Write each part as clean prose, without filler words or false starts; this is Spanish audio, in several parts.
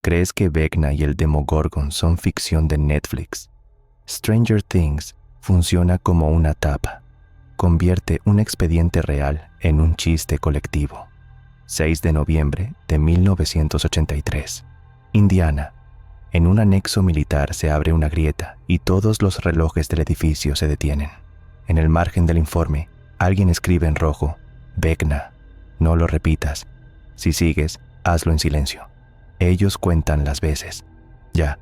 ¿Crees que Vecna y el Demogorgon son ficción de Netflix? Stranger Things funciona como una tapa. Convierte un expediente real en un chiste colectivo. 6 de noviembre de 1983. Indiana. En un anexo militar se abre una grieta y todos los relojes del edificio se detienen. En el margen del informe, alguien escribe en rojo: Vecna. No lo repitas. Si sigues, hazlo en silencio. Ellos cuentan las veces. Ya.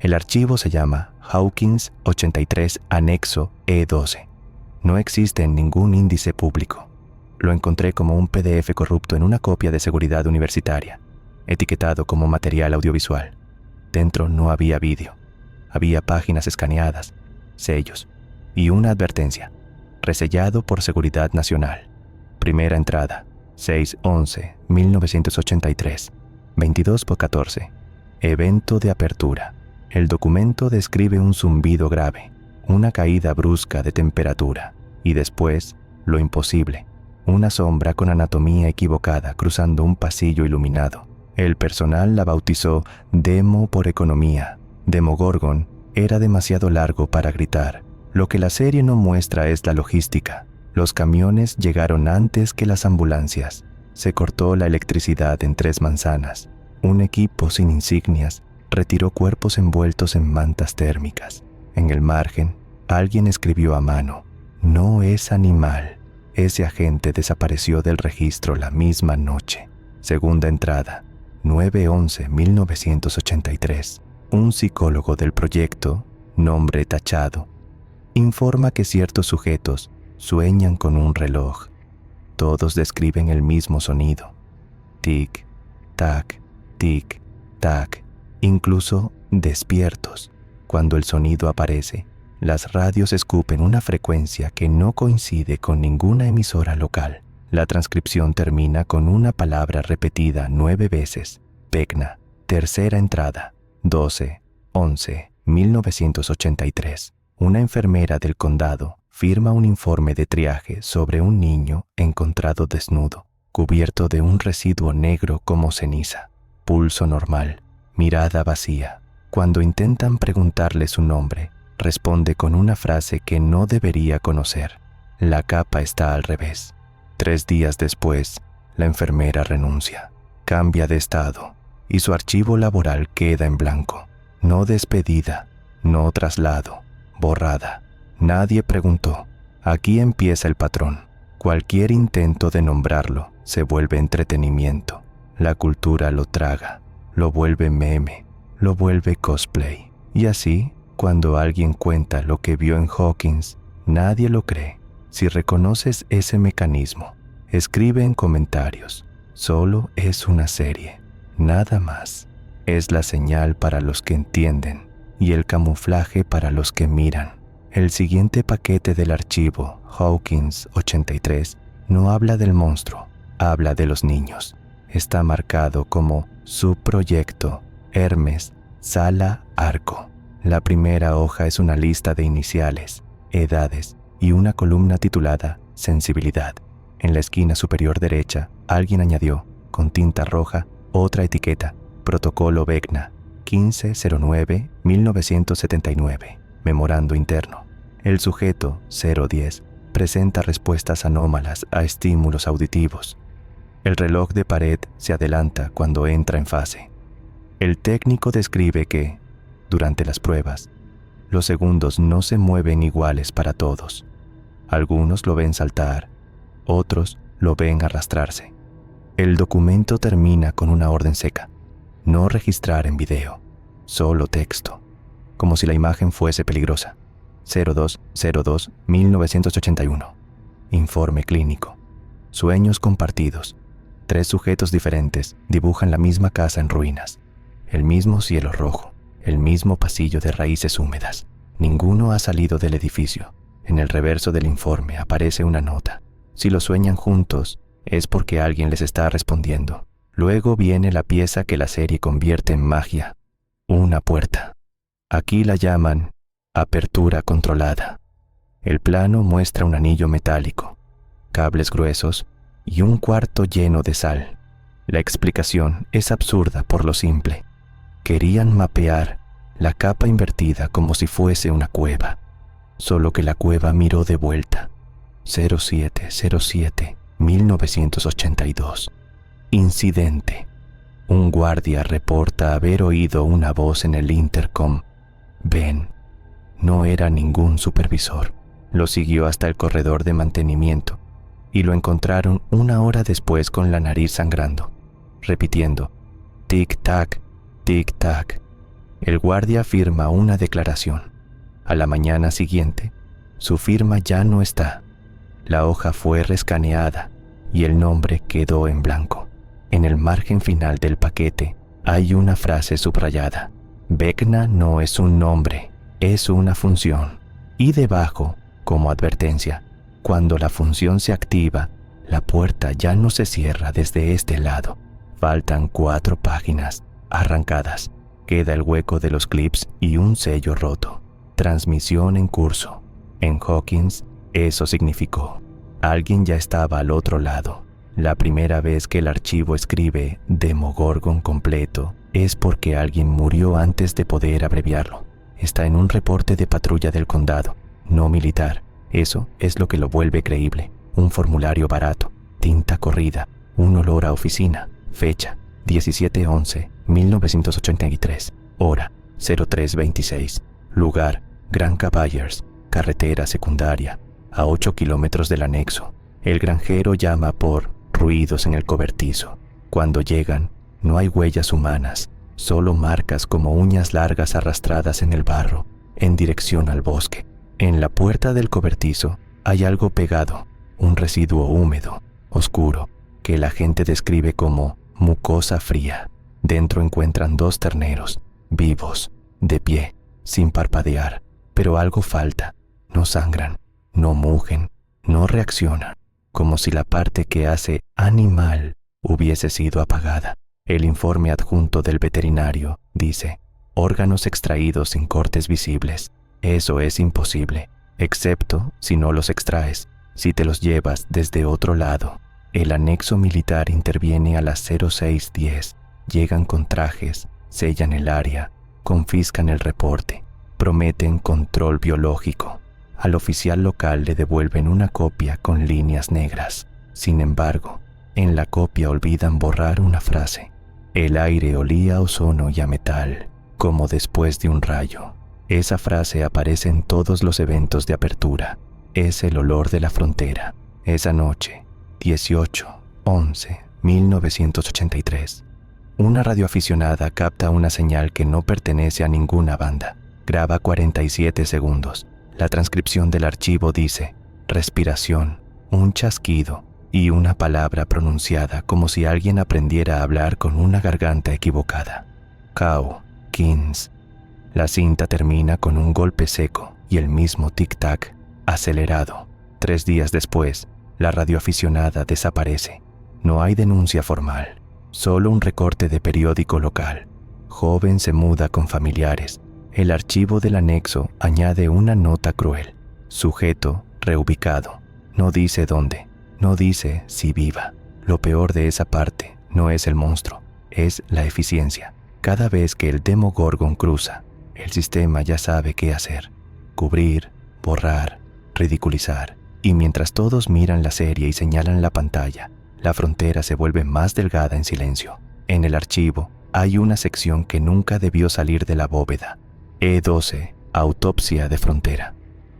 El archivo se llama Hawkins 83 Anexo E12. No existe en ningún índice público. Lo encontré como un PDF corrupto en una copia de seguridad universitaria, etiquetado como material audiovisual. Dentro no había vídeo. Había páginas escaneadas, sellos y una advertencia: resellado por Seguridad Nacional. Primera entrada, 6/11/1983, 22:14. Evento de apertura. El documento describe un zumbido grave, una caída brusca de temperatura y después, lo imposible, una sombra con anatomía equivocada cruzando un pasillo iluminado. El personal la bautizó Demo por economía. Demogorgon era demasiado largo para gritar. Lo que la serie no muestra es la logística. Los camiones llegaron antes que las ambulancias. Se cortó la electricidad en 3 manzanas. Un equipo sin insignias retiró cuerpos envueltos en mantas térmicas. En el margen, alguien escribió a mano: no es animal. Ese agente desapareció del registro la misma noche. Segunda entrada, 9/11/1983. Un psicólogo del proyecto, nombre tachado, informa que ciertos sujetos sueñan con un reloj. Todos describen el mismo sonido: tic, tac, tic, tac, incluso despiertos. Cuando el sonido aparece, las radios escupen una frecuencia que no coincide con ninguna emisora local. La transcripción termina con una palabra repetida 9 veces: Vecna. Tercera entrada, 12/11/1983. Una enfermera del condado firma un informe de triaje sobre un niño encontrado desnudo, cubierto de un residuo negro como ceniza. Pulso normal, mirada vacía. Cuando intentan preguntarle su nombre, responde con una frase que no debería conocer: la capa está al revés. 3 días después, la enfermera renuncia, cambia de estado y su archivo laboral queda en blanco. No despedida, no traslado, borrada. Nadie preguntó. Aquí empieza el patrón. Cualquier intento de nombrarlo se vuelve entretenimiento. La cultura lo traga, lo vuelve meme, lo vuelve cosplay. Y así, cuando alguien cuenta lo que vio en Hawkins, nadie lo cree. Si reconoces ese mecanismo, escribe en comentarios: solo es una serie, nada más. Es la señal para los que entienden y el camuflaje para los que miran. El siguiente paquete del archivo, Hawkins 83, no habla del monstruo, habla de los niños. Está marcado como subproyecto Hermes Sala Arco. La primera hoja es una lista de iniciales, edades y una columna titulada Sensibilidad. En la esquina superior derecha, alguien añadió, con tinta roja, otra etiqueta: Protocolo Vecna, 15/09/1979. Memorando interno. El sujeto 010 presenta respuestas anómalas a estímulos auditivos. El reloj de pared se adelanta cuando entra en fase. El técnico describe que, durante las pruebas, los segundos no se mueven iguales para todos. Algunos lo ven saltar, otros lo ven arrastrarse. El documento termina con una orden seca: no registrar en video, solo texto, como si la imagen fuese peligrosa. 02/02/1981. Informe clínico. Sueños compartidos. 3 sujetos diferentes dibujan la misma casa en ruinas, el mismo cielo rojo, el mismo pasillo de raíces húmedas. Ninguno ha salido del edificio. En el reverso del informe aparece una nota: si lo sueñan juntos, es porque alguien les está respondiendo. Luego viene la pieza que la serie convierte en magia: una puerta. Aquí la llaman apertura controlada. El plano muestra un anillo metálico, cables gruesos y un cuarto lleno de sal. La explicación es absurda por lo simple. Querían mapear la capa invertida como si fuese una cueva, solo que la cueva miró de vuelta. 07/07/1982. Incidente. Un guardia reporta haber oído una voz en el intercom. Ben no era ningún supervisor. Lo siguió hasta el corredor de mantenimiento y lo encontraron 1 hora después con la nariz sangrando, repitiendo tic-tac, tic-tac. El guardia firma una declaración. A la mañana siguiente, su firma ya no está. La hoja fue rescaneada y el nombre quedó en blanco. En el margen final del paquete hay una frase subrayada. Vecna no es un nombre, es una función. Y debajo, como advertencia, cuando la función se activa, la puerta ya no se cierra desde este lado. Faltan 4 páginas arrancadas. Queda el hueco de los clips y un sello roto. Transmisión en curso. En Hawkins, eso significó: alguien ya estaba al otro lado. La primera vez que el archivo escribe Demogorgon completo es porque alguien murió antes de poder abreviarlo. Está en un reporte de patrulla del condado, no militar. Eso es lo que lo vuelve creíble. Un formulario barato, tinta corrida, un olor a oficina, fecha 17/11/1983, hora 03:26, lugar Grand Cavaliers, carretera secundaria, a 8 kilómetros del anexo. El granjero llama por ruidos en el cobertizo. Cuando llegan, no hay huellas humanas, solo marcas como uñas largas arrastradas en el barro, en dirección al bosque. En la puerta del cobertizo hay algo pegado, un residuo húmedo, oscuro, que la gente describe como mucosa fría. Dentro encuentran 2 terneros, vivos, de pie, sin parpadear, pero algo falta. No sangran, no mugen, no reaccionan, como si la parte que hace animal hubiese sido apagada. El informe adjunto del veterinario dice: órganos extraídos sin cortes visibles. Eso es imposible, excepto si no los extraes, si te los llevas desde otro lado. El anexo militar interviene a las 06:10. Llegan con trajes, sellan el área, confiscan el reporte, prometen control biológico. Al oficial local le devuelven una copia con líneas negras. Sin embargo, en la copia olvidan borrar una frase. El aire olía a ozono y a metal, como después de un rayo. Esa frase aparece en todos los eventos de apertura. Es el olor de la frontera. Esa noche, 18/11/1983, una radioaficionada capta una señal que no pertenece a ninguna banda. Graba 47 segundos. La transcripción del archivo dice: respiración, un chasquido y una palabra pronunciada como si alguien aprendiera a hablar con una garganta equivocada. Cow, Kings. La cinta termina con un golpe seco y el mismo tic-tac acelerado. 3 días después, la radioaficionada desaparece. No hay denuncia formal, solo un recorte de periódico local. Joven se muda con familiares. El archivo del anexo añade una nota cruel. Sujeto reubicado. No dice dónde, no dice si viva. Lo peor de esa parte no es el monstruo, es la eficiencia. Cada vez que el Demogorgon cruza, el sistema ya sabe qué hacer: cubrir, borrar, ridiculizar. Y mientras todos miran la serie y señalan la pantalla, la frontera se vuelve más delgada en silencio. En el archivo hay una sección que nunca debió salir de la bóveda. E12, autopsia de frontera.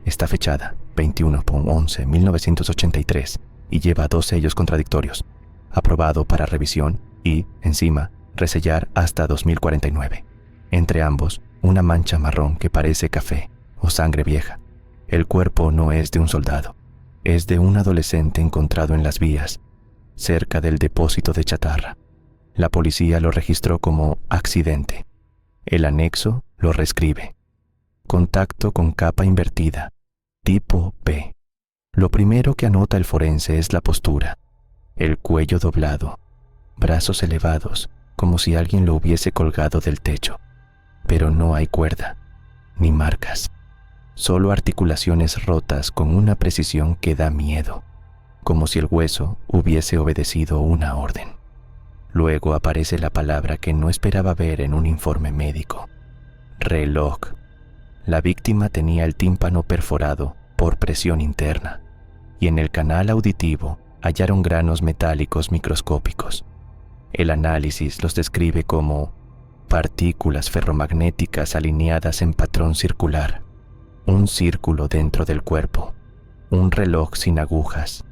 Está fechada 21/11/1983 y lleva 2 sellos contradictorios. Aprobado para revisión y, encima, resellar hasta 2049. Entre ambos, una mancha marrón que parece café o sangre vieja. El cuerpo no es de un soldado, es de un adolescente encontrado en las vías, cerca del depósito de chatarra. La policía lo registró como accidente. El anexo lo reescribe: contacto con capa invertida, tipo P. Lo primero que anota el forense es la postura: el cuello doblado, brazos elevados, como si alguien lo hubiese colgado del techo. Pero no hay cuerda, ni marcas, solo articulaciones rotas con una precisión que da miedo, como si el hueso hubiese obedecido una orden. Luego aparece la palabra que no esperaba ver en un informe médico: reloj. La víctima tenía el tímpano perforado por presión interna y en el canal auditivo hallaron granos metálicos microscópicos. El análisis los describe como partículas ferromagnéticas alineadas en patrón circular, un círculo dentro del cuerpo, un reloj sin agujas.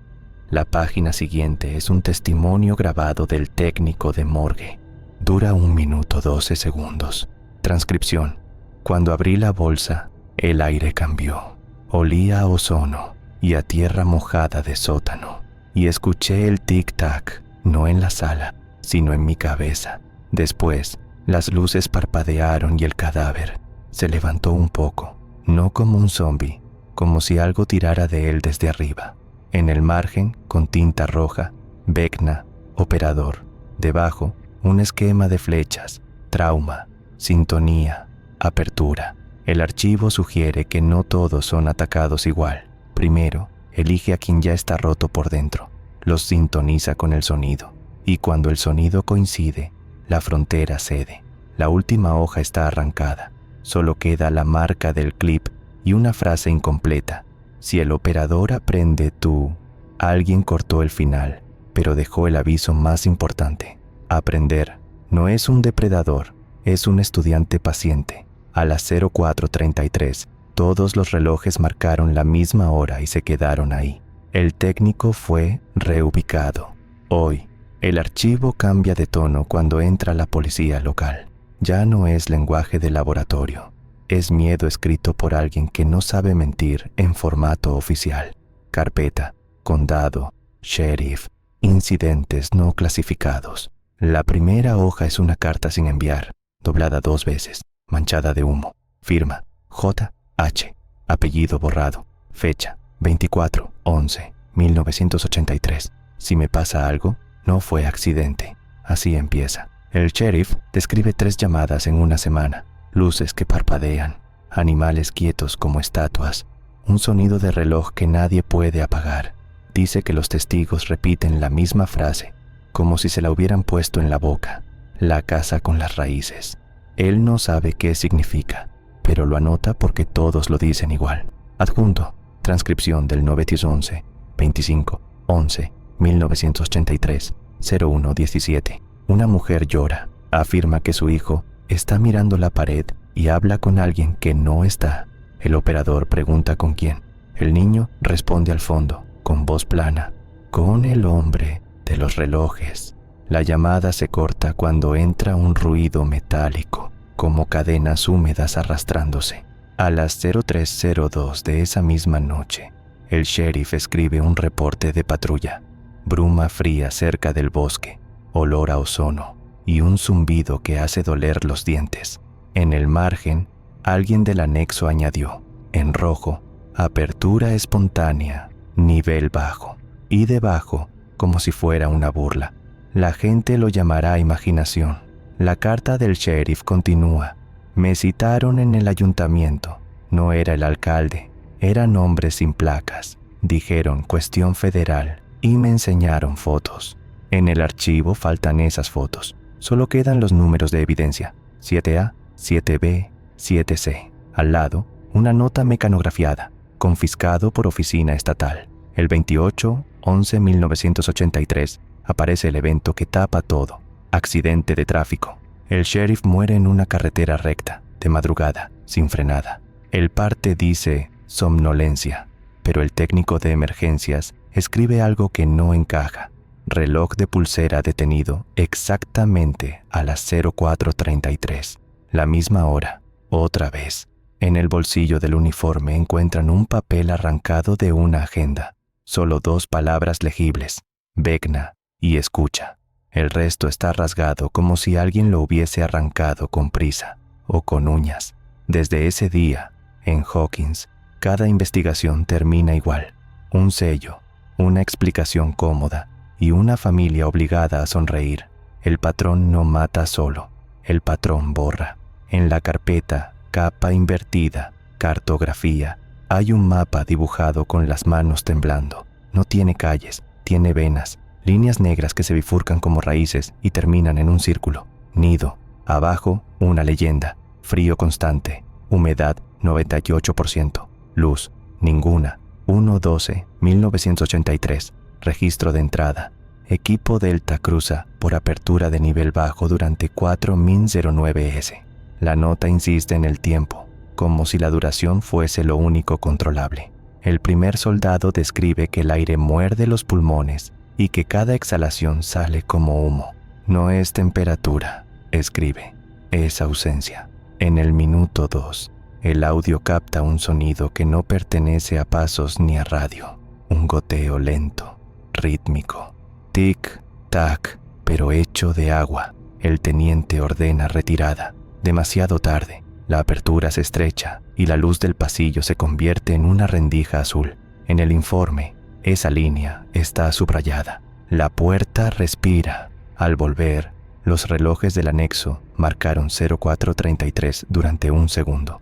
La página siguiente es un testimonio grabado del técnico de morgue. Dura 1 minuto 12 segundos. Transcripción: cuando abrí la bolsa, el aire cambió. Olía a ozono y a tierra mojada de sótano. Y escuché el tic-tac, no en la sala, sino en mi cabeza. Después, las luces parpadearon y el cadáver se levantó un poco, no como un zombi, como si algo tirara de él desde arriba. En el margen, con tinta roja, Vecna, operador. Debajo, un esquema de flechas, trauma, sintonía, apertura. El archivo sugiere que no todos son atacados igual. Primero, elige a quien ya está roto por dentro, los sintoniza con el sonido, y cuando el sonido coincide, la frontera cede. La última hoja está arrancada, solo queda la marca del clip y una frase incompleta. Si el operador aprende tú, alguien cortó el final, pero dejó el aviso más importante. Aprender no es un depredador, es un estudiante paciente. A las 04:33, todos los relojes marcaron la misma hora y se quedaron ahí. El técnico fue reubicado. Hoy, el archivo cambia de tono cuando entra la policía local. Ya no es lenguaje de laboratorio. Es miedo escrito por alguien que no sabe mentir en formato oficial. Carpeta, condado, sheriff, incidentes no clasificados. La primera hoja es una carta sin enviar, doblada 2 veces, manchada de humo. Firma, J.H. Apellido borrado. Fecha, 24/11/1983. Si me pasa algo, no fue accidente. Así empieza. El sheriff describe 3 llamadas en una semana. Luces que parpadean, animales quietos como estatuas, un sonido de reloj que nadie puede apagar. Dice que los testigos repiten la misma frase, como si se la hubieran puesto en la boca: la casa con las raíces. Él no sabe qué significa, pero lo anota porque todos lo dicen igual. Adjunto, transcripción del 911, 25/11/1983, 01:17. Una mujer llora, afirma que su hijo está mirando la pared y habla con alguien que no está. El operador pregunta con quién. El niño responde al fondo, con voz plana: con el hombre de los relojes. La llamada se corta cuando entra un ruido metálico, como cadenas húmedas arrastrándose. A las 03:02 de esa misma noche, el sheriff escribe un reporte de patrulla. Bruma fría cerca del bosque, olor a ozono y un zumbido que hace doler los dientes. En el margen, alguien del anexo añadió, en rojo: apertura espontánea, nivel bajo. Y debajo, como si fuera una burla: la gente lo llamará imaginación. La carta del sheriff continúa: me citaron en el ayuntamiento. No era el alcalde, eran hombres sin placas. Dijeron cuestión federal y me enseñaron fotos. En el archivo faltan esas fotos. Solo quedan los números de evidencia: 7A, 7B, 7C. Al lado, una nota mecanografiada: confiscado por oficina estatal. El 28/11/1983 aparece el evento que tapa todo: accidente de tráfico. El sheriff muere en una carretera recta, de madrugada, sin frenada. El parte dice somnolencia, pero el técnico de emergencias escribe algo que no encaja: reloj de pulsera detenido exactamente a las 04:33. La misma hora, otra vez. En el bolsillo del uniforme encuentran un papel arrancado de una agenda. Solo 2 palabras legibles: Vecna y escucha. El resto está rasgado como si alguien lo hubiese arrancado con prisa o con uñas. Desde ese día, en Hawkins, cada investigación termina igual: un sello, una explicación cómoda y una familia obligada a sonreír. El patrón no mata solo, el patrón borra. En la carpeta, capa invertida, cartografía, hay un mapa dibujado con las manos temblando. No tiene calles, tiene venas, líneas negras que se bifurcan como raíces y terminan en un círculo. Nido. Abajo, una leyenda. Frío constante. Humedad, 98%. Luz, ninguna. 1/12/1983. Registro de entrada. Equipo Delta cruza por apertura de nivel bajo durante 4-09S. La nota insiste en el tiempo, como si la duración fuese lo único controlable. El primer soldado describe que el aire muerde los pulmones y que cada exhalación sale como humo. No es temperatura, escribe, es ausencia. En el minuto 2, el audio capta un sonido que no pertenece a pasos ni a radio. Un goteo lento, rítmico. Tic, tac, pero hecho de agua. El teniente ordena retirada. Demasiado tarde. La apertura se estrecha y la luz del pasillo se convierte en una rendija azul. En el informe, esa línea está subrayada. La puerta respira. Al volver, los relojes del anexo marcaron 0433 durante un segundo.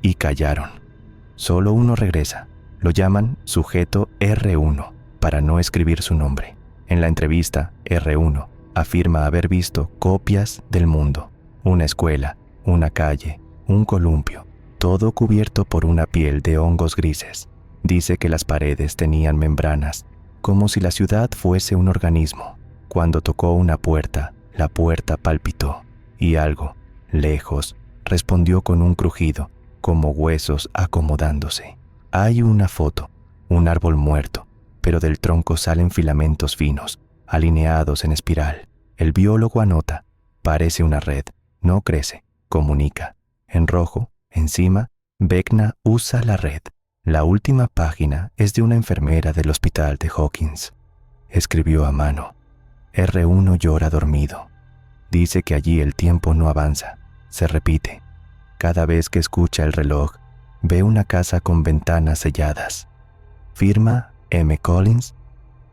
Y callaron. Solo uno regresa. Lo llaman sujeto R1 para no escribir su nombre. En la entrevista, R1 afirma haber visto copias del mundo. Una escuela, una calle, un columpio, todo cubierto por una piel de hongos grises. Dice que las paredes tenían membranas, como si la ciudad fuese un organismo. Cuando tocó una puerta, la puerta palpitó, y algo, lejos, respondió con un crujido, como huesos acomodándose. Hay una foto, un árbol muerto, pero del tronco salen filamentos finos, alineados en espiral. El biólogo anota, parece una red, no crece, comunica. En rojo, encima, Vecna usa la red. La última página es de una enfermera del hospital de Hawkins. Escribió a mano. R1 llora dormido. Dice que allí el tiempo no avanza, se repite. Cada vez que escucha el reloj, ve una casa con ventanas selladas. Firma M. Collins.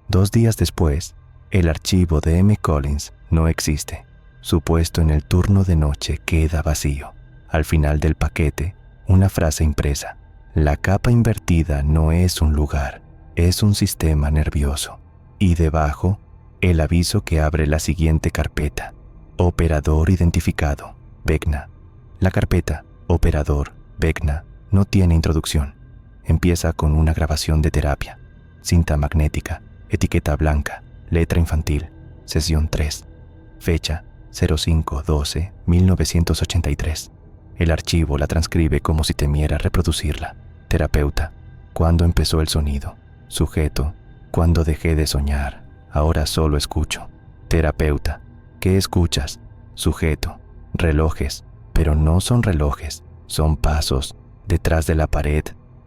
2 días después, el archivo de M. Collins no existe. Su puesto en el turno de noche queda vacío. Al final del paquete, una frase impresa. La capa invertida no es un lugar, es un sistema nervioso. Y debajo, el aviso que abre la siguiente carpeta. Operador identificado, Vecna. La carpeta, Operador, Vecna, no tiene introducción. Empieza con una grabación de terapia. Cinta magnética, etiqueta blanca, letra infantil, sesión 3. Fecha 05/12/1983. El archivo la transcribe como si temiera reproducirla. Terapeuta, ¿cuándo empezó el sonido? Sujeto, cuando dejé de soñar, ahora solo escucho. Terapeuta, ¿qué escuchas? Sujeto, relojes, pero no son relojes, son pasos. Detrás de la pared,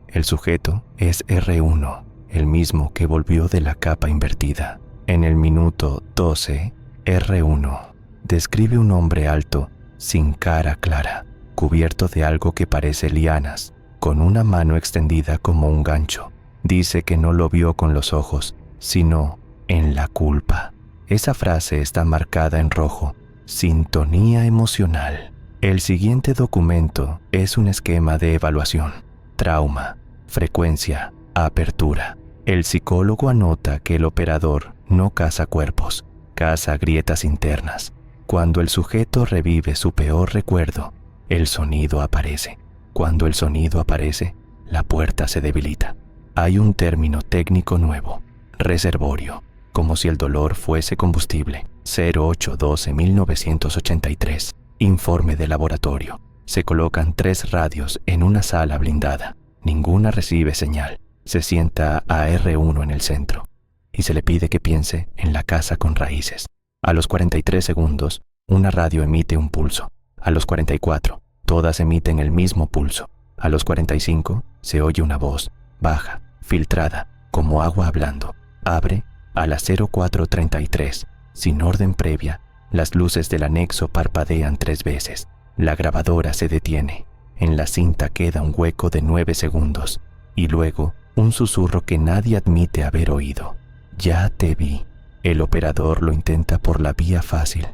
el sujeto es R1, el mismo que volvió de la capa invertida. En el minuto 12, R1 describe un hombre alto, sin cara clara, cubierto de algo que parece lianas, con una mano extendida como un gancho. Dice que no lo vio con los ojos, sino en la culpa. Esa frase está marcada en rojo. Sintonía emocional. El siguiente documento es un esquema de evaluación. Trauma, frecuencia, apertura. El psicólogo anota que el operador no caza cuerpos, caza grietas internas. Cuando el sujeto revive su peor recuerdo, el sonido aparece. Cuando el sonido aparece, la puerta se debilita. Hay un término técnico nuevo, reservorio, como si el dolor fuese combustible. 08/12/1983. Informe de laboratorio. Se colocan 3 radios en una sala blindada. Ninguna recibe señal. Se sienta a R1 en el centro y se le pide que piense en la casa con raíces. A los 43 segundos, una radio emite un pulso. A los 44, todas emiten el mismo pulso. A los 45, se oye una voz, baja, filtrada, como agua hablando. Abre a las 0433. Sin orden previa, las luces del anexo parpadean 3 veces. La grabadora se detiene. En la cinta queda un hueco de 9 segundos. Y luego, un susurro que nadie admite haber oído. Ya te vi. El operador lo intenta por la vía fácil.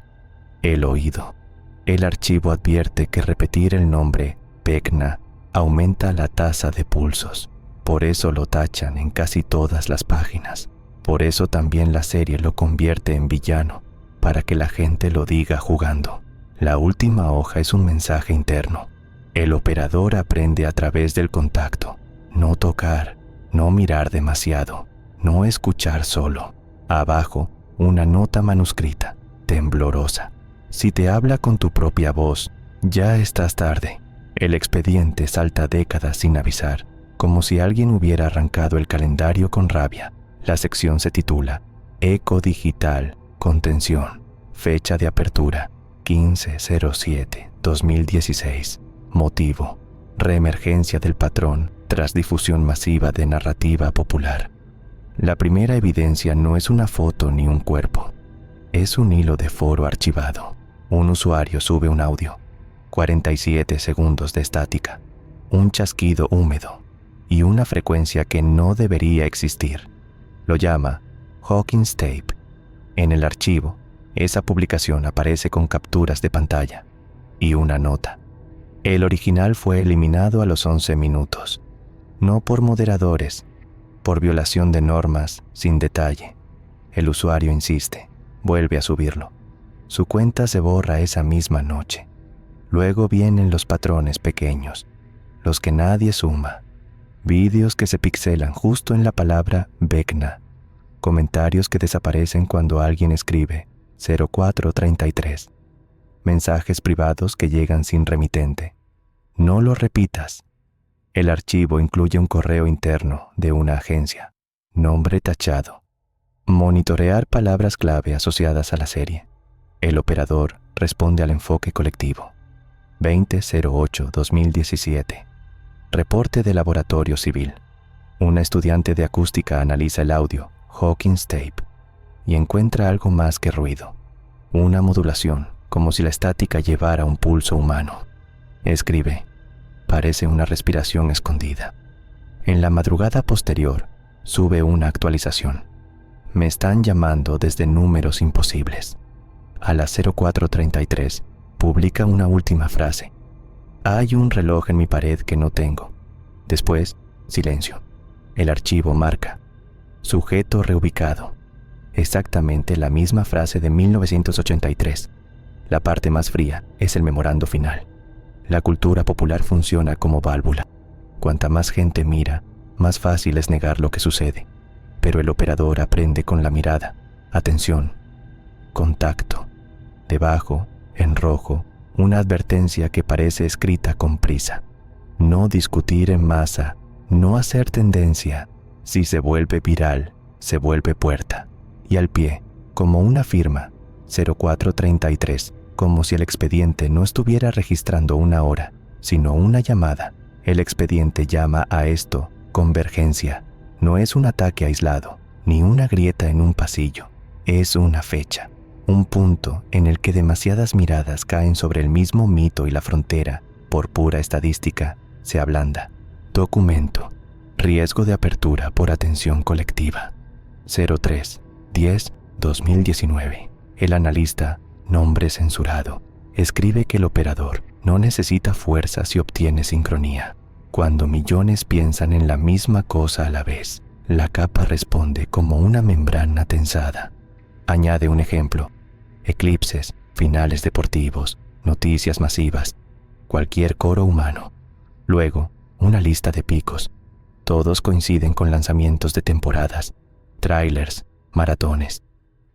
El oído. El archivo advierte que repetir el nombre Vecna aumenta la tasa de pulsos. Por eso lo tachan en casi todas las páginas. Por eso también la serie lo convierte en villano, para que la gente lo diga jugando. La última hoja es un mensaje interno. El operador aprende a través del contacto. No tocar, no mirar demasiado, no escuchar solo. Abajo, una nota manuscrita, temblorosa. Si te habla con tu propia voz, ya estás tarde. El expediente salta décadas sin avisar, como si alguien hubiera arrancado el calendario con rabia. La sección se titula Eco Digital, Contención. Fecha de apertura, 15/07/2016. Motivo, reemergencia del patrón tras difusión masiva de narrativa popular. La primera evidencia no es una foto ni un cuerpo. Es un hilo de foro archivado. Un usuario sube un audio, 47 segundos de estática, un chasquido húmedo y una frecuencia que no debería existir. Lo llama Hawkins Tape. En el archivo, esa publicación aparece con capturas de pantalla y una nota. El original fue eliminado a los 11 minutos, no por moderadores, por violación de normas sin detalle. El usuario insiste, vuelve a subirlo. Su cuenta se borra esa misma noche. Luego vienen los patrones pequeños, los que nadie suma. Vídeos que se pixelan justo en la palabra Vecna. Comentarios que desaparecen cuando alguien escribe 0433. Mensajes privados que llegan sin remitente. No lo repitas. El archivo incluye un correo interno de una agencia. Nombre tachado. Monitorear palabras clave asociadas a la serie. El operador responde al enfoque colectivo. 20/08/2017. Reporte de laboratorio civil. Una estudiante de acústica analiza el audio Hawkins Tape y encuentra algo más que ruido. Una modulación, como si la estática llevara un pulso humano. Escribe, parece una respiración escondida. En la madrugada posterior, sube una actualización. Me están llamando desde números imposibles. A las 04:33, publica una última frase. Hay un reloj en mi pared que no tengo. Después, silencio. El archivo marca. Sujeto reubicado. Exactamente la misma frase de 1983. La parte más fría es el memorando final. La cultura popular funciona como válvula. Cuanta más gente mira, más fácil es negar lo que sucede. Pero el operador aprende con la mirada. Atención. Contacto. Debajo, en rojo, una advertencia que parece escrita con prisa. No discutir en masa, no hacer tendencia. Si se vuelve viral, se vuelve puerta. Y al pie, como una firma, 0433, como si el expediente no estuviera registrando una hora, sino una llamada. El expediente llama a esto convergencia. No es un ataque aislado, ni una grieta en un pasillo. Es una fecha, un punto en el que demasiadas miradas caen sobre el mismo mito y la frontera, por pura estadística, se ablanda. Documento. Riesgo de apertura por atención colectiva. 03/10/2019. El analista, nombre censurado, escribe que el operador no necesita fuerza si obtiene sincronía. Cuando millones piensan en la misma cosa a la vez, la capa responde como una membrana tensada. Añade un ejemplo. Eclipses, finales deportivos, noticias masivas, cualquier coro humano. Luego, una lista de picos. Todos coinciden con lanzamientos de temporadas, trailers, maratones.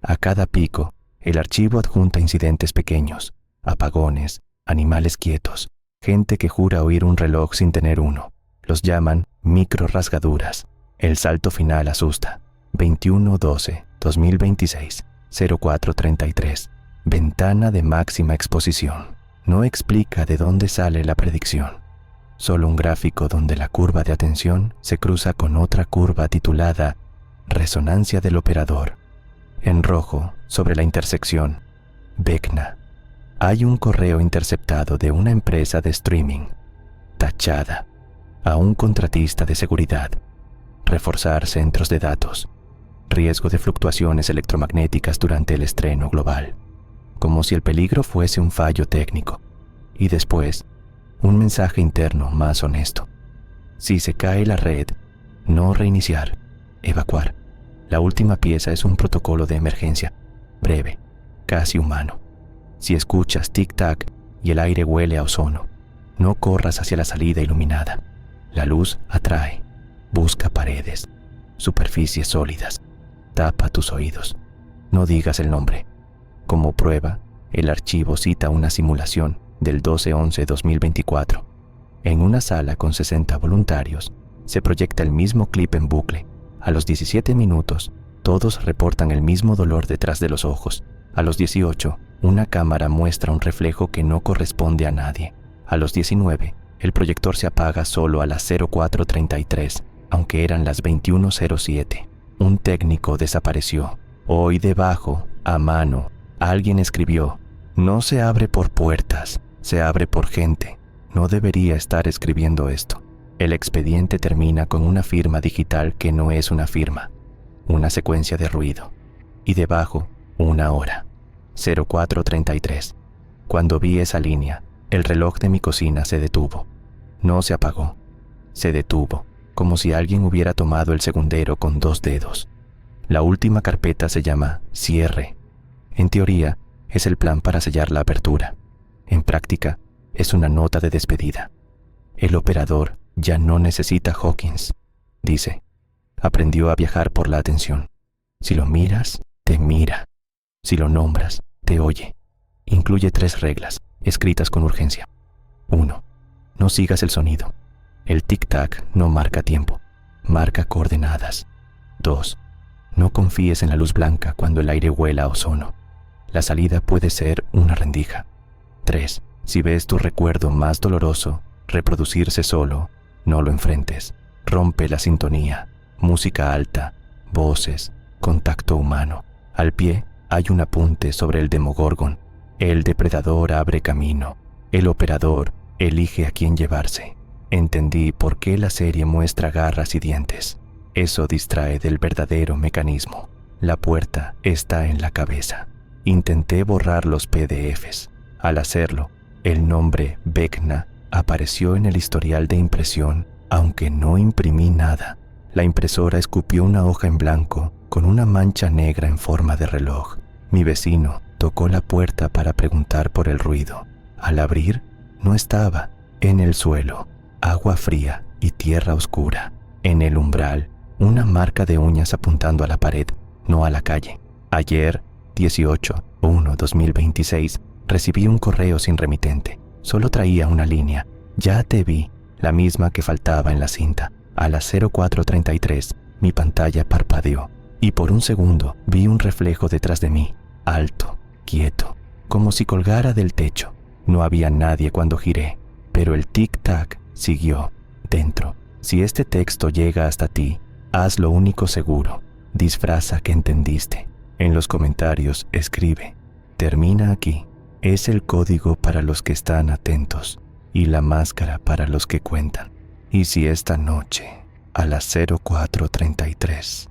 A cada pico, el archivo adjunta incidentes pequeños, apagones, animales quietos, gente que jura oír un reloj sin tener uno. Los llaman micro rasgaduras. El salto final asusta. 21/12/2026, 0433. Ventana de máxima exposición. No explica de dónde sale la predicción. Solo un gráfico donde la curva de atención se cruza con otra curva titulada Resonancia del operador. En rojo, sobre la intersección, Vecna. Hay un correo interceptado de una empresa de streaming, tachada, a un contratista de seguridad, reforzar centros de datos, riesgo de fluctuaciones electromagnéticas durante el estreno global, como si el peligro fuese un fallo técnico, y después, un mensaje interno más honesto. Si se cae la red, no reiniciar, evacuar. La última pieza es un protocolo de emergencia, breve, casi humano. Si escuchas tic-tac y el aire huele a ozono, no corras hacia la salida iluminada. La luz atrae. Busca paredes, superficies sólidas. Tapa tus oídos. No digas el nombre. Como prueba, el archivo cita una simulación del 12/11/2024. En una sala con 60 voluntarios, se proyecta el mismo clip en bucle. A los 17 minutos, todos reportan el mismo dolor detrás de los ojos. A los 18, una cámara muestra un reflejo que no corresponde a nadie. A los 19, el proyector se apaga solo a las 04:33, aunque eran las 21:07. Un técnico desapareció. Hoy debajo, a mano, alguien escribió: no se abre por puertas, se abre por gente. No debería estar escribiendo esto. El expediente termina con una firma digital que no es una firma, una secuencia de ruido. Y debajo, una hora. 04:33. Cuando vi esa línea, el reloj de mi cocina se detuvo. No se apagó. Se detuvo, como si alguien hubiera tomado el segundero con 2 dedos. La última carpeta se llama cierre. En teoría, es el plan para sellar la apertura. En práctica, es una nota de despedida. El operador ya no necesita Hawkins, dice. Aprendió a viajar por la atención. Si lo miras, te mira. Si lo nombras, te oye. Incluye 3 reglas, escritas con urgencia. 1. No sigas el sonido. El tic-tac no marca tiempo, marca coordenadas. 2. No confíes en la luz blanca cuando el aire huela a ozono. La salida puede ser una rendija. 3. Si ves tu recuerdo más doloroso reproducirse solo, no lo enfrentes. Rompe la sintonía. Música alta, voces, contacto humano. Al pie hay un apunte sobre el Demogorgon. El depredador abre camino. El operador elige a quién llevarse. Entendí por qué la serie muestra garras y dientes. Eso distrae del verdadero mecanismo. La puerta está en la cabeza. Intenté borrar los PDFs. Al hacerlo, el nombre Vecna apareció en el historial de impresión, aunque no imprimí nada. La impresora escupió una hoja en blanco con una mancha negra en forma de reloj. Mi vecino tocó la puerta para preguntar por el ruido. Al abrir, no estaba. En el suelo, agua fría y tierra oscura. En el umbral, una marca de uñas apuntando a la pared, no a la calle. Ayer, 18/1/2026, recibí un correo sin remitente. Solo traía una línea. Ya te vi, la misma que faltaba en la cinta. A las 04:33, mi pantalla parpadeó y por un segundo vi un reflejo detrás de mí, alto, quieto, como si colgara del techo. No había nadie cuando giré, pero el tic-tac siguió dentro. Si este texto llega hasta ti, haz lo único seguro. Disfraza que entendiste. En los comentarios escribe: termina aquí. Es el código para los que están atentos y la máscara para los que cuentan. Y si esta noche, a las 04:33,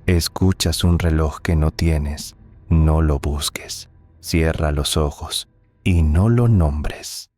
escuchas un reloj que no tienes, no lo busques. Cierra los ojos y no lo nombres.